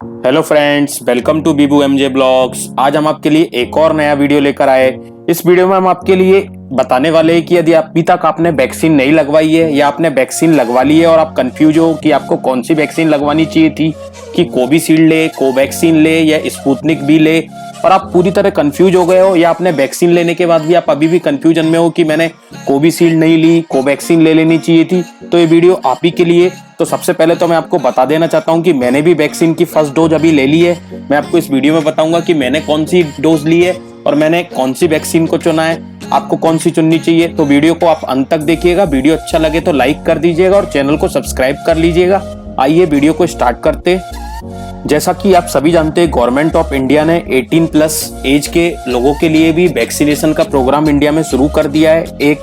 Hello friends, welcome to Bibu MJ blogs. आज हम आपके लिए एक और नया वीडियो लेकर आए। इस वीडियो में हम आपके लिए बताने वाले हैं कि यदि अभी तक आपने वैक्सीन नहीं लगवाई है या आपने वैक्सीन लगवा ली है और आप कंफ्यूज हो कि आपको कौन सी वैक्सीन लगवानी चाहिए थी, कि कोविशील्ड ले, कोवैक्सीन ले या स्पुतनिक भी ले, और आप पूरी तरह कंफ्यूज हो गए हो, या आपने वैक्सीन लेने के बाद भी आप अभी भी कंफ्यूजन में हो कि मैंने कोविशील्ड नहीं ली, कोवैक्सीन ले लेनी चाहिए थी, तो ये वीडियो आप ही के लिए। तो सबसे पहले तो मैं आपको बता देना चाहता हूं कि मैंने भी वैक्सीन की फर्स्ट डोज अभी ले ली है। मैं आपको इस वीडियो में बताऊंगा कि मैंने कौन सी डोज ली है और मैंने कौन सी वैक्सीन को चुना है, आपको कौन सी चुननी चाहिए। तो वीडियो को आप अंत तक देखिएगा। वीडियो अच्छा लगे तो लाइक कर दीजिएगा और चैनल को सब्सक्राइब कर लीजिएगा। आइए वीडियो को स्टार्ट करते। जैसा कि आप सभी जानते हैं, गवर्नमेंट ऑफ इंडिया ने 18+ एज के लोगों के लिए भी वैक्सीनेशन का प्रोग्राम इंडिया में शुरू कर दिया है 1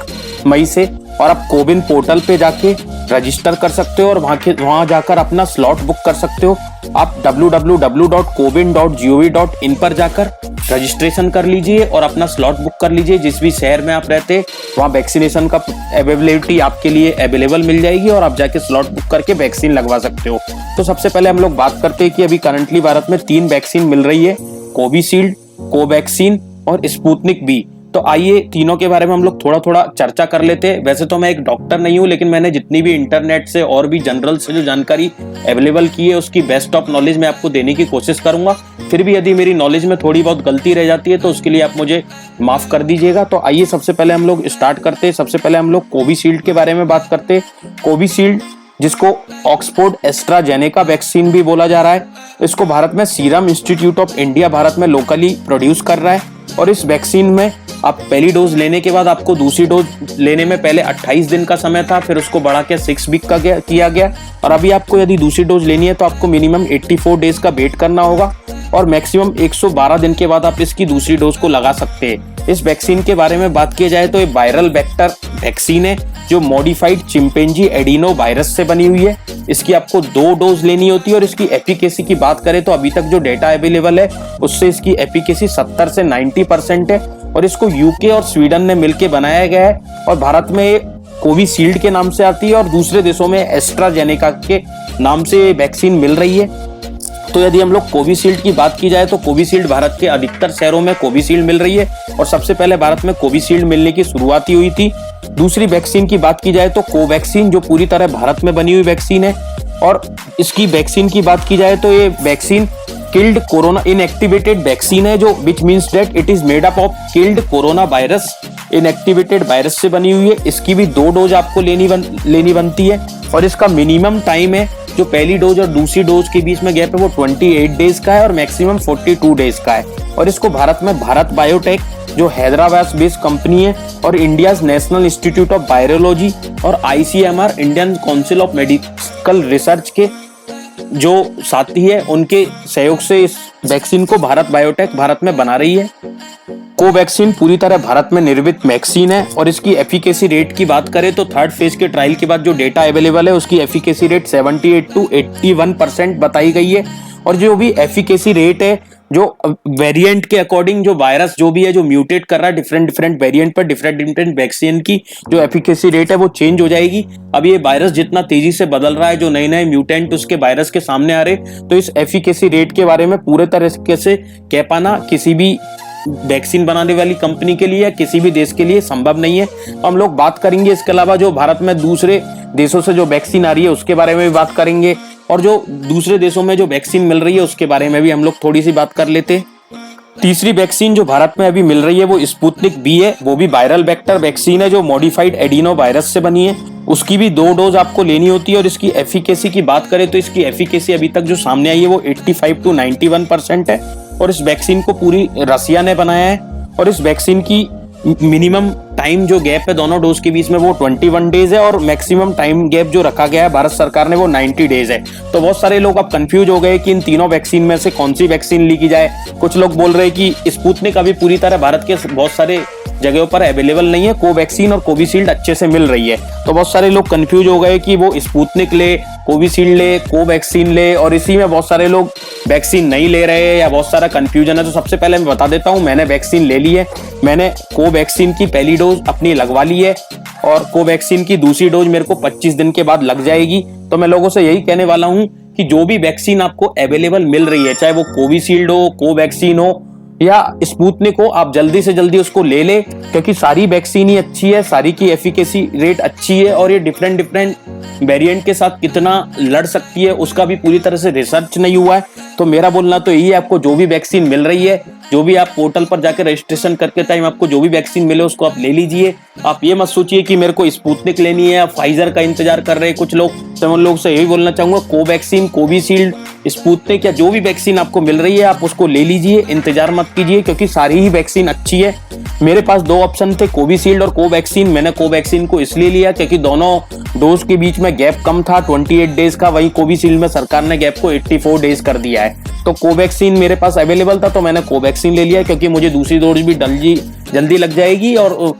मई से। और आप कोविन पोर्टल पे जाके रजिस्टर कर सकते हो और वहां जाकर अपना स्लॉट बुक कर सकते हो। आप www.cowin.gov.in पर जाकर रजिस्ट्रेशन कर लीजिए और अपना स्लॉट बुक कर लीजिए। जिस भी शहर में आप रहते हैं वहाँ वैक्सीनेशन का अवेलेबिलिटी आपके लिए अवेलेबल मिल जाएगी और आप जाके स्लॉट बुक करके वैक्सीन लगवा सकते हो। तो सबसे पहले हम लोग बात करते हैं कि अभी करंटली भारत में 3 वैक्सीन मिल रही है, कोविशील्ड, कोवैक्सीन और स्पुतनिक भी। तो आइए तीनों के बारे में हम लोग थोड़ा थोड़ा चर्चा कर लेते हैं। वैसे तो मैं एक डॉक्टर नहीं हूँ, लेकिन मैंने जितनी भी इंटरनेट से और भी जनरल से जो जानकारी अवेलेबल की है उसकी बेस्ट ऑफ नॉलेज मैं आपको देने की कोशिश करूंगा। फिर भी यदि मेरी नॉलेज में थोड़ी बहुत गलती रह जाती है तो उसके लिए आप मुझे माफ कर दीजिएगा। तो आइए सबसे पहले हम लोग स्टार्ट करते हैं। सबसे पहले हम लोग कोविशील्ड के बारे में बात करते हैं। कोविशील्ड, जिसको ऑक्सफोर्ड एस्ट्राजेनेका वैक्सीन भी बोला जा रहा है, इसको भारत में serum institute of India Bharat में लोकली प्रोड्यूस कर रहा है। और इस वैक्सीन में आप पहली डोज लेने के बाद आपको दूसरी डोज लेने में पहले 28 दिन का समय था, फिर उसको बढ़ा के 6 वीक का किया गया। और अभी आपको यदि दूसरी डोज लेनी है तो आपको मिनिमम 84 डेज का वेट करना होगा और मैक्सिमम 112 दिन के बाद आप इसकी दूसरी डोज को लगा सकते हैं। इस वैक्सीन के बारे में बात की जाए तो ये वायरल वेक्टर वैक्सीन है जो मॉडिफाइड चिंपैंजी एडिनो वायरस से बनी हुई है। इसकी आपको 2 डोज लेनी होती है और इसकी एफिकेसी की बात करें तो अभी तक जो डेटा अवेलेबल है उससे इसकी एफिकेसी 70 से 90% है। और इसको यूके और स्वीडन ने मिलकर बनाया गया है और भारत में कोविशील्ड के नाम से आती है और दूसरे देशों में एस्ट्राजेनेका के नाम से वैक्सीन मिल रही है। तो यदि हम लोग कोविशील्ड की बात की जाए तो कोविशील्ड भारत के अधिकतर शहरों में कोविशील्ड मिल रही है और सबसे पहले भारत में कोविशील्ड मिलने की शुरुआत ही हुई थी। दूसरी वैक्सीन की बात की जाए तो कोवैक्सीन, जो पूरी तरह भारत में बनी हुई वैक्सीन है। और इसकी वैक्सीन की बात की जाए तो ये vaccine killed corona inactivated vaccine है, जो which means that it is made up of killed corona virus inactivated virus से बनी हुई है। इसकी भी 2 डोज आपको लेनी बनती है और इसका मिनिमम टाइम है जो पहली डोज और दूसरी डोज के बीच में गैप है वो 28 डेज का है और मैक्सिमम 42 डेज का है। और इसको भारत में भारत बायोटेक, जो हैदराबाद बेस्ड कंपनी है, और India national institute of virology और ICMR Indian council of medical research के जो साथी है उनके सहयोग से इस वैक्सीन को भारत बायोटेक भारत में बना रही है। कोवैक्सीन पूरी तरह भारत में निर्मित वैक्सीन है और इसकी एफिकेसी रेट की बात करें तो 3rd फेज के ट्रायल के बाद जो डेटा अवेलेबल है उसकी एफिकेसी रेट 78 to 81% बताई गई है। और जो भी एफिकेसी रेट है, जो वेरिएंट के अकॉर्डिंग जो वायरस जो भी है जो म्यूटेट कर रहा है डिफरेंट वेरिएंट पर डिफरेंट वैक्सीन की जो एफिकेसी रेट है वो चेंज हो जाएगी। अब ये वायरस जितना तेजी से बदल रहा है, जो नए नए म्यूटेंट उसके वायरस के सामने आ रहे, तो इस एफिकेसी रेट के बारे में पूरे तरीके से कह पाना किसी भी वैक्सीन बनाने वाली कंपनी के लिए या किसी भी देश के लिए संभव नहीं है। हम लोग बात करेंगे इसके अलावा जो भारत में दूसरे देशों से जो वैक्सीन आ रही है उसके बारे में भी बात करेंगे और जो दूसरे देशों में जो वैक्सीन मिल रही है उसके बारे में भी हम लोग थोड़ी सी बात कर लेते हैं। तीसरी वैक्सीन जो भारत में अभी मिल रही है वो स्पुतनिक बी है। वो भी वायरल वेक्टर वैक्सीन है जो मॉडिफाइड एडिनो वायरस से बनी है। उसकी भी 2 डोज आपको लेनी होती है और इसकी एफिकेसी की बात करें तो इसकी एफिकेसी अभी तक जो सामने आई है वो 85 to 91% है। और इस वैक्सीन को पूरी रसिया ने बनाया है और इस वैक्सीन की मिनिमम टाइम जो गैप है दोनों डोज के बीच में वो 21 डेज है और मैक्सिमम टाइम गैप जो रखा गया है भारत सरकार ने वो 90 डेज है। तो बहुत सारे लोग अब कंफ्यूज हो गए कि इन तीनों वैक्सीन में से कौन सी वैक्सीन ली की जाए। कुछ लोग बोल रहे हैं कि स्पुतनिक अभी पूरी तरह भारत के बहुत सारे जगहों पर अवेलेबल नहीं है, कोवैक्सीन और कोविशील्ड अच्छे से मिल रही है। तो बहुत सारे लोग कंफ्यूज हो गए कि वो स्पुतनिक ले, कोविशील्ड ले, कोवैक्सीन ले, और इसी में बहुत सारे लोग वैक्सीन नहीं ले रहे हैं या बहुत सारा कंफ्यूजन है। तो सबसे पहले मैं बता देता हूं, मैंने वैक्सीन ले ली है। मैंने कोवैक्सीन की पहली डोज अपनी लगवा ली है और कोवैक्सीन की दूसरी डोज मेरे को 25 दिन के बाद लग जाएगी। तो मैं लोगों से यही कहने वाला हूं कि जो भी वैक्सीन आपको अवेलेबल मिल रही है, चाहे वो कोविशील्ड हो, कोवैक्सीन हो या स्पुतनिक हो, आप जल्दी से जल्दी उसको ले ले, क्योंकि सारी वैक्सीन ही अच्छी है, सारी की एफिकेसी रेट अच्छी है और ये डिफरेंट डिफरेंट वेरिएंट के साथ कितना लड़ सकती है उसका भी पूरी तरह से रिसर्च नहीं हुआ है। तो मेरा बोलना तो यही है, आपको जो भी वैक्सीन मिल रही है, जो भी आप पोर्टल पर जाकर रजिस्ट्रेशन करके टाइम आपको जो भी वैक्सीन मिले उसको आप ले लीजिए। आप ये मत सोचिए कि मेरे को स्पुतनिक लेनी है या फाइजर का इंतजार कर रहे हैं कुछ लोग। तो मैं उन लोग से यही बोलना चाहूंगा, कोवैक्सीन, कोविशील्ड, स्पुतनिक या जो भी वैक्सीन आपको मिल रही है आप उसको ले लीजिए, इंतजार मत कीजिए, क्योंकि सारी ही वैक्सीन अच्छी है। मेरे पास दो ऑप्शन थे, कोविशील्ड और कोवैक्सीन। मैंने कोवैक्सीन को इसलिए लिया क्योंकि दोनों डोज के बीच में गैप कम था, 28 डेज का। वहीं कोविशील्ड में सरकार ने गैप को 84 डेज कर दिया है। तो कोवैक्सीन मेरे पास अवेलेबल था तो मैंने कोवैक्सीन ले लिया, क्योंकि मुझे दूसरी डोज भी जल्दी लग जाएगी और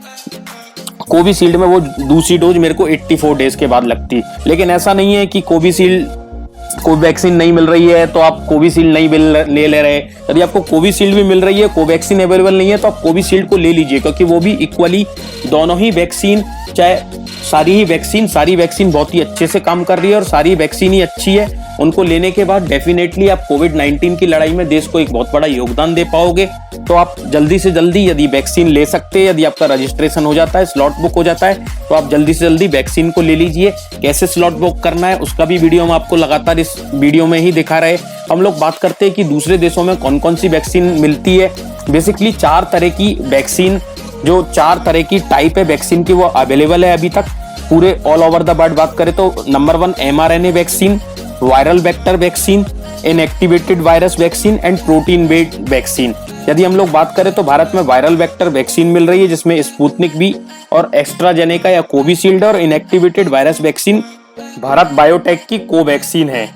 कोविशील्ड में वो दूसरी डोज मेरे को 84 डेज के बाद लगती। लेकिन ऐसा नहीं है कि कोवैक्सीन नहीं मिल रही है तो आप कोविशील्ड नहीं ले रहे। यदि आपको कोविशील्ड भी मिल रही है, कोवैक्सीन अवेलेबल नहीं है, तो आप कोविशील्ड को ले लीजिए, क्योंकि वो भी इक्वली दोनों ही वैक्सीन, चाहे सारी वैक्सीन बहुत ही अच्छे से काम कर रही है और सारी वैक्सीन ही अच्छी है। उनको लेने के बाद डेफिनेटली आप कोविड-19 की लड़ाई में देश को एक बहुत बड़ा योगदान दे पाओगे। तो आप जल्दी से जल्दी यदि वैक्सीन ले सकते हैं, यदि आपका रजिस्ट्रेशन हो जाता है, स्लॉट बुक हो जाता है, तो आप जल्दी से जल्दी वैक्सीन को ले लीजिए। कैसे स्लॉट बुक करना है उसका भी वीडियो हम आपको लगातार इस वीडियो में ही दिखा रहे। हम लोग बात करते हैं कि दूसरे देशों में कौन कौन सी वैक्सीन मिलती है। बेसिकली 4 तरह की वैक्सीन, जो 4 तरह की टाइप है वैक्सीन की, वो अवेलेबल है अभी तक पूरे ऑल ओवर द वर्ल्ड। बात करें तो number 1 mRNA vaccine, viral vector vaccine, inactivated virus vaccine and protein based vaccine. यदि हम लोग बात करें तो भारत में वायरल वेक्टर वैक्सीन मिल रही है, जिसमें स्पुतनिक भी और एस्ट्राजेनेका या कोविशील्ड, और inactivated virus vaccine Bharat biotech की कोवैक्सीन है।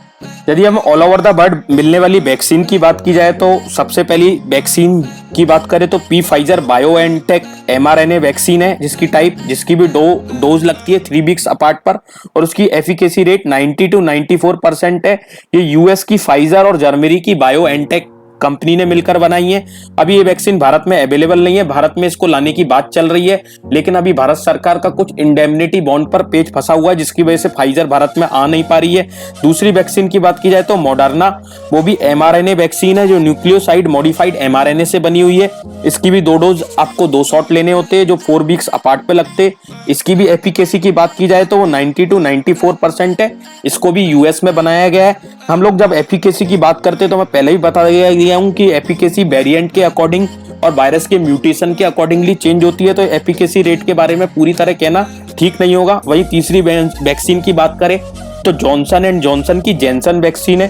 यदि हम ऑल ओवर द वर्ल्ड मिलने वाली वैक्सीन की बात की जाए तो सबसे पहली वैक्सीन की बात करें तो फाइजर बायोएनटेक mRNA वैक्सीन है, जिसकी भी डोज लगती है 3 वीक्स अपार्ट पर, और उसकी एफिकेसी रेट 90 to 94% है। ये यूएस की फाइजर और जर्मनी की बायोएनटेक कंपनी ने मिलकर बनाई है। अभी ये वैक्सीन भारत में अवेलेबल नहीं है, भारत में इसको लाने की बात चल रही है, लेकिन अभी भारत सरकार का कुछ इंडेमनिटी बॉन्ड पर पेच फंसा हुआ है, जिसकी वजह से फाइजर भारत में आ नहीं पा रही है। दूसरी वैक्सीन की बात की जाए तो मॉडर्ना, वो भी mRNA वैक्सीन है, जो न्यूक्लियोसाइड मॉडिफाइड mRNA से बनी हुई है। इसकी भी 2 डोज आपको 2 शॉट लेने होते हैं, जो 4 वीक्स अपार्ट पे लगते। इसकी भी एफिकेसी की बात की जाए तो वो 90 to 94% है। इसको भी यूएस में बनाया गया है। हम लोग जब एफिकेसी की बात करते हैं तो मैं पहले ही बता दिया हूं कि एफिकेसी वेरिएंट के अकॉर्डिंग और वायरस के म्यूटेशन के अकॉर्डिंगली चेंज होती है, तो एफिकेसी रेट के बारे में पूरी तरह कहना ठीक नहीं होगा। वहीं तीसरी वैक्सीन की बात करें तो जॉनसन एंड जॉनसन की जेनसन वैक्सीन है,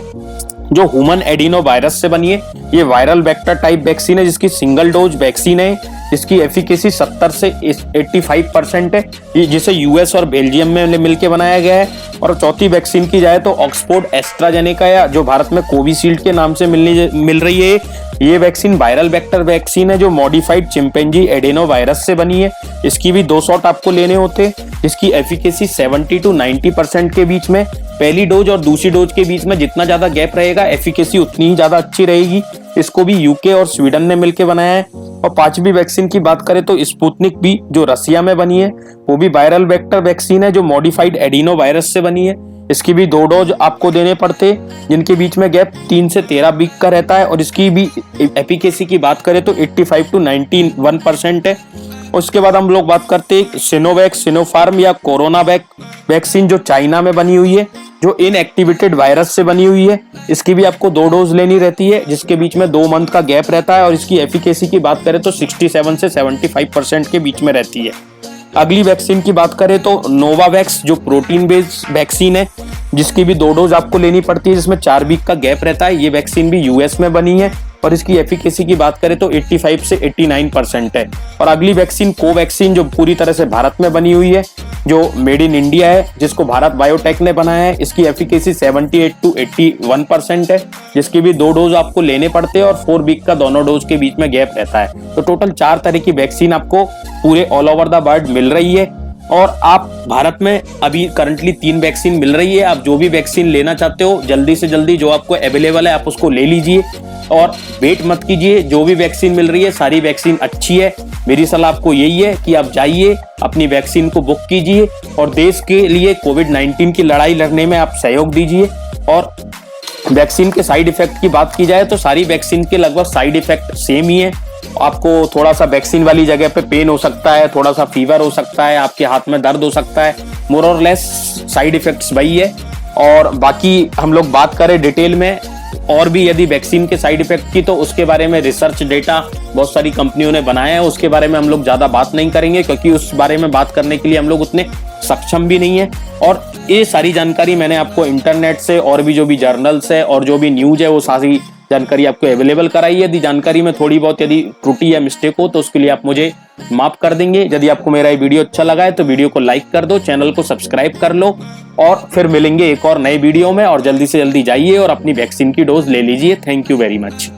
जो ह्यूमन एडिनो वायरस से बनी है। ये वायरल वेक्टर टाइप वैक्सीन है, जिसकी सिंगल डोज वैक्सीन है। इसकी एफिकेसी 70 से 85% है, जिसे यूएस और बेल्जियम में मिलकर बनाया गया है। और चौथी वैक्सीन की जाए तो ऑक्सफोर्ड एस्ट्राजेनेका, या जो भारत में कोविशील्ड के नाम से मिल रही है, ये वैक्सीन वायरल वेक्टर वैक्सीन है, जो मॉडिफाइड चिंपैंजी एडेनो वायरस से बनी है। इसकी भी 2 शॉट आपको लेने होते हैं। इसकी एफिकेसी 70 to 90% के बीच में। पहली डोज और दूसरी डोज के बीच में जितना ज्यादा गैप रहेगा, एफिकेसी उतनी ही ज्यादा अच्छी रहेगी। इसको भी यूके और स्वीडन ने मिलकर बनाया है। और 5वीं वैक्सीन की बात करें तो स्पुतनिक भी, जो रसिया में बनी है, वो भी वायरल वेक्टर वैक्सीन है, जो मॉडिफाइड एडिनो वायरस से बनी है। इसकी भी 2 डोज आपको देने पड़ते, जिनके बीच में गैप 3 से 13 वीक का रहता है। और इसकी भी एफिकेसी की बात करें तो 85 to 91% है। उसके बाद हम लोग बात करते हैं सिनोवैक, सिनोफार्म या कोरोना वैक्सीन, जो चाइना में बनी हुई है, जो इनएक्टिवेटेड वायरस से बनी हुई है। इसकी भी आपको 2 डोज लेनी रहती है, जिसके बीच में 2 मंथ का गैप रहता है। और इसकी एफिकेसी की बात करें तो 67 से 75% के बीच में रहती है। अगली वैक्सीन की बात करें तो नोवावैक्स, जो प्रोटीन बेस्ड वैक्सीन है, जिसकी भी 2 डोज आपको लेनी पड़ती है, जिसमें 4 वीक का गैप रहता है। ये वैक्सीन भी यूएस में बनी है और इसकी एफिकेसी की बात करें तो 85 से 89% है। और अगली वैक्सीन कोवैक्सीन, जो पूरी तरह से भारत में बनी हुई है, जो मेड इन इंडिया है, जिसको भारत बायोटेक ने बनाया है। इसकी एफिकेसी 78 to 81% है, जिसकी भी 2 डोज आपको लेने पड़ते हैं और 4 वीक का दोनों डोज के बीच में गैप रहता है। तो टोटल 4 तरह की वैक्सीन आपको पूरे ऑल ओवर द वर्ल्ड मिल रही है। और आप भारत में अभी करंटली 3 वैक्सीन मिल रही है। आप जो भी वैक्सीन लेना चाहते हो, जल्दी से जल्दी जो आपको अवेलेबल है आप उसको ले लीजिए और वेट मत कीजिए। जो भी वैक्सीन मिल रही है, सारी वैक्सीन अच्छी है। मेरी सलाह आपको यही है कि आप जाइए, अपनी वैक्सीन को बुक कीजिए और देश के लिए कोविड-19 की लड़ाई लड़ने में आप सहयोग दीजिए। और वैक्सीन के साइड इफेक्ट की बात की जाए तो सारी वैक्सीन के लगभग साइड इफेक्ट सेम ही है। आपको थोड़ा सा वैक्सीन वाली जगह पे पेन हो सकता है, थोड़ा सा फीवर हो सकता है, आपके हाथ में दर्द हो सकता है, मोर और लेस साइड इफेक्ट्स वही है। और बाकी हम लोग बात करें डिटेल में और भी यदि वैक्सीन के साइड इफेक्ट की, तो उसके बारे में रिसर्च डेटा बहुत सारी कंपनियों ने बनाया है, उसके बारे में हम लोग ज्यादा बात नहीं करेंगे क्योंकि उस बारे में बात करने के लिए हम लोग उतने सक्षम भी नहीं है। और ये सारी जानकारी मैंने आपको इंटरनेट से और भी जो भी जर्नल्स है और जो भी न्यूज है वो सारी जानकारी आपको अवेलेबल कराई है। यदि जानकारी में थोड़ी बहुत यदि त्रुटि या मिस्टेक हो तो उसके लिए आप मुझे माफ कर देंगे। यदि आपको मेरा ये वीडियो अच्छा लगा है तो वीडियो को लाइक कर दो, चैनल को सब्सक्राइब कर लो और फिर मिलेंगे एक और नए वीडियो में। और जल्दी से जल्दी जाइए और अपनी वैक्सीन की डोज ले लीजिए। Thank you very much.